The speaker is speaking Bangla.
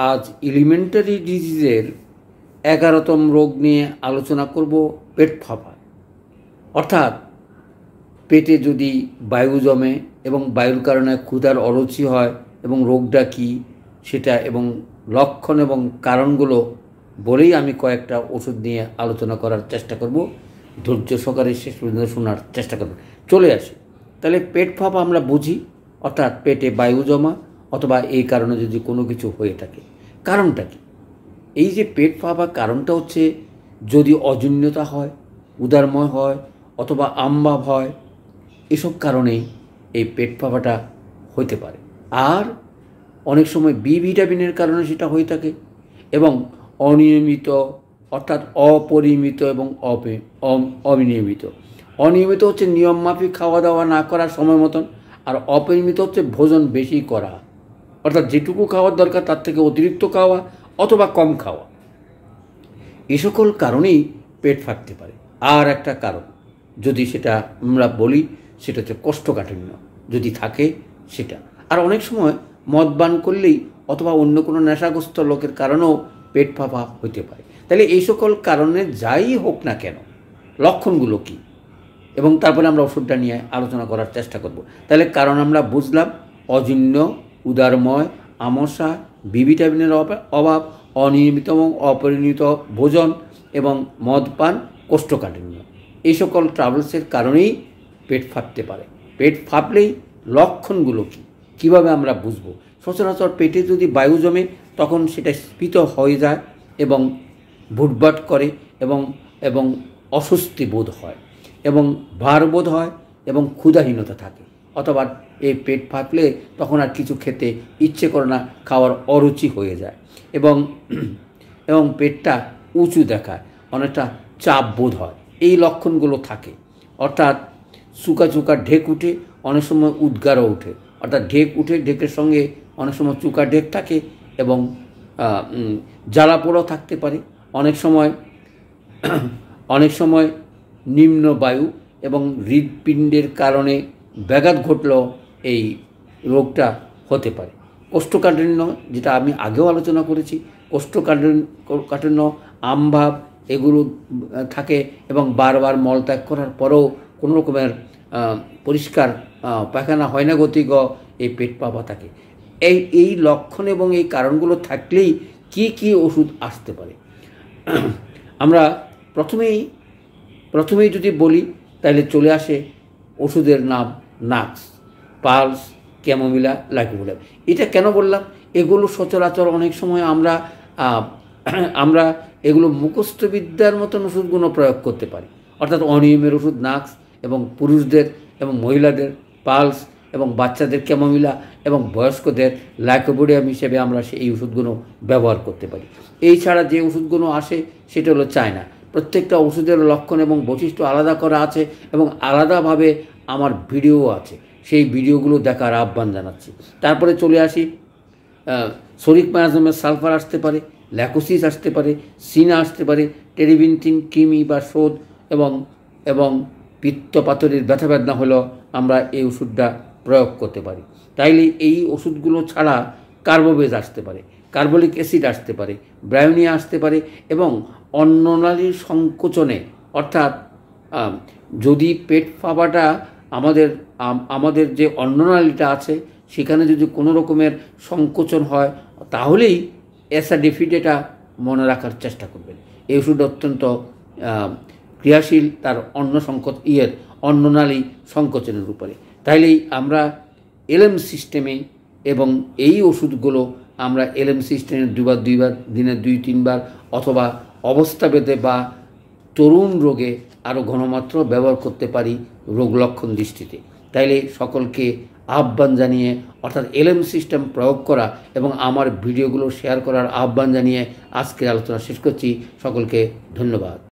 আজ এলিমেন্টারি ডিজিজের 11তম রোগ নিয়ে আলোচনা করব, পেট ফাঁপা। অর্থাৎ পেটে যদি বায়ু জমে এবং বায়ুর কারণে ক্ষুধার অরুচি হয় এবং রোগটা কী সেটা এবং লক্ষণ এবং কারণগুলো বলেই আমি কয়েকটা ওষুধ নিয়ে আলোচনা করার চেষ্টা করব। ধৈর্য সহকারে শেষ পর্যন্ত শোনার চেষ্টা করব। চলে আসি। তাহলে পেট ফাঁপা আমরা বুঝি, অর্থাৎ পেটে বায়ু জমা অথবা এই কারণে যদি কোনো কিছু হয়ে থাকে। কারণটা কি? এই যে পেট ফাঁপা কারণটা হচ্ছে যদি অজীর্ণতা হয়, উদারময় হয় অথবা আমভাব হয়, এসব কারণেই এই পেট ফাঁপাটা হতে পারে। আর অনেক সময় বি ভিটামিনের কারণে সেটা হয়ে থাকে এবং অনিয়মিত অর্থাৎ অপরিমিত এবং অনিয়মিত। অনিয়মিত হচ্ছে নিয়মমাফিক খাওয়া দাওয়া না করার সময় মতন, আর অপরিমিত হচ্ছে ভোজন বেশি করা, অর্থাৎ যেটুকু খাওয়ার দরকার তার থেকে অতিরিক্ত খাওয়া অথবা কম খাওয়া। এ সকল কারণেই পেট ফাটতে পারে। আর একটা কারণ যদি সেটা আমরা বলি সেটা হচ্ছে কোষ্ঠকাঠিন্য যদি থাকে সেটা। আর অনেক সময় মদ পান করলেই অথবা অন্য কোনো নেশাগ্রস্ত লোকের কারণেও পেট ফাঁপা হতে পারে। তাহলে এই সকল কারণে যাই হোক না কেন, লক্ষণগুলো কী এবং তারপরে আমরা ওষুধটা নিয়ে আলোচনা করার চেষ্টা করব। তাহলে কারণ আমরা বুঝলাম অজীর্ণ, উদারময়, আমসা, বি ভিটামিনের অভাব, অনিয়মিত এবং অপরিমিত ভোজন এবং মদ পান, কোষ্ঠকাঠিন্য, এই সকল ট্রাভেলসের কারণেই পেট ফাঁপতে পারে। পেট ফাঁপলেই লক্ষণগুলো কী, কীভাবে আমরা বুঝবো? সচরাচর পেটে যদি বায়ু জমে তখন সেটা স্ফীত হয়ে যায় এবং ভুটভাট করে এবং অস্বস্তি বোধ হয় এবং ভার বোধ হয় এবং ক্ষুধাহীনতা থাকে, অথবা এই পেট ফাঁপলে তখন আর কিছু খেতে ইচ্ছে করে না, খাওয়ার অরুচি হয়ে যায় এবং পেটটা উঁচু দেখায়, অনেকটা চাপ বোধ হয়। এই লক্ষণগুলো থাকে। অর্থাৎ চুকা চুকা ঢেক উঠে, অনেক সময় উদ্গারও ওঠে, অর্থাৎ ঢেক উঠে, ঢেকের সঙ্গে অনেক সময় চুকা ঢেক থাকে এবং জ্বালা পোড়াও থাকতে পারে। অনেক সময় নিম্ন বায়ু এবং হৃৎপিণ্ডের কারণে ব্যাঘাত ঘটলেও এই রোগটা হতে পারে। কোষ্ঠকাঠিন্য যেটা আমি আগেও আলোচনা করেছি, কোষ্ঠকাঠিন্য, আমভাব এগুলো থাকে এবং বারবার মলত্যাগ করার পরেও কোনো রকমের পরিষ্কার পায়খানা হয় না গতিক এই পেট ফাঁপা থাকে। এই লক্ষণ এবং এই কারণগুলো থাকলেই কি ওষুধ আসতে পারে। আমরা প্রথমেই যদি বলি তাহলে চলে আসে ওষুধের নাম নাক্স, পালস, ক্যামোমিলা, লাইকোপোডিয়াম। এটা কেন বললাম? এগুলো সচরাচর অনেক সময় আমরা এগুলো মুখস্থবিদ্যার মতন ওষুধগুলো প্রয়োগ করতে পারি। অর্থাৎ অনিয়মের ওষুধ নাক্স এবং পুরুষদের এবং মহিলাদের পালস এবং বাচ্চাদের ক্যামোমিলা এবং বয়স্কদের লাইকোপোডিয়াম হিসেবে আমরা এই ওষুধগুলো ব্যবহার করতে পারি। এই ছাড়া যে ওষুধগুলো আসে সেটা হলো চায়না। প্রত্যেকটা ওষুধের লক্ষণ এবং বৈশিষ্ট্য আলাদা করা আছে এবং আলাদাভাবে আমার ভিডিও আছে, সেই ভিডিওগুলো দেখার আহ্বান জানাচ্ছি। তারপরে চলে আসি, সোডিক ম্যাগনেসিয়ামের সালফার আসতে পারে, ল্যাকোসিস আসতে পারে, সিনা আসতে পারে, টেরিবিনথিন, কৃমি বা শোধ এবং পিত্তপাথরের ব্যথা বেদনা হলেও আমরা এই ওষুধটা প্রয়োগ করতে পারি। তাইলে এই ওষুধগুলো ছাড়া কার্বোবেজ আসতে পারে, কার্বলিক অ্যাসিড আসতে পারে, ব্রায়োনিয়া আসতে পারে এবং অন্ননালীর সংকোচনে, অর্থাৎ যদি পেট ফাঁপাটা আমাদের যে অন্ননালীটা আছে সেখানে যদি কোনো রকমের সংকোচন হয় তাহলেই অ্যাসাডিফিড, এটা মনে রাখার চেষ্টা করবেন। এই ওষুধ অত্যন্ত ক্রিয়াশীল তার অন্ননালী সংকোচনের উপরে। তাইলেই আমরা এলএম সিস্টেমে এবং এই ওষুধগুলো আমরা এলএম সিস্টেমে দুবার দিনে 2-3 বার অথবা অবস্থাভেদে বা তরুণ রোগে আরও ঘনমাত্র ব্যবহার করতে পারি রোগ লক্ষণ দৃষ্টিতে। তাইলে সকলকে আহ্বান জানিয়ে, অর্থাৎ এলএম সিস্টেম প্রয়োগ করা এবং আমার ভিডিওগুলো শেয়ার করার আহ্বান জানিয়ে আজকের আলোচনা শেষ করছি। সকলকে ধন্যবাদ।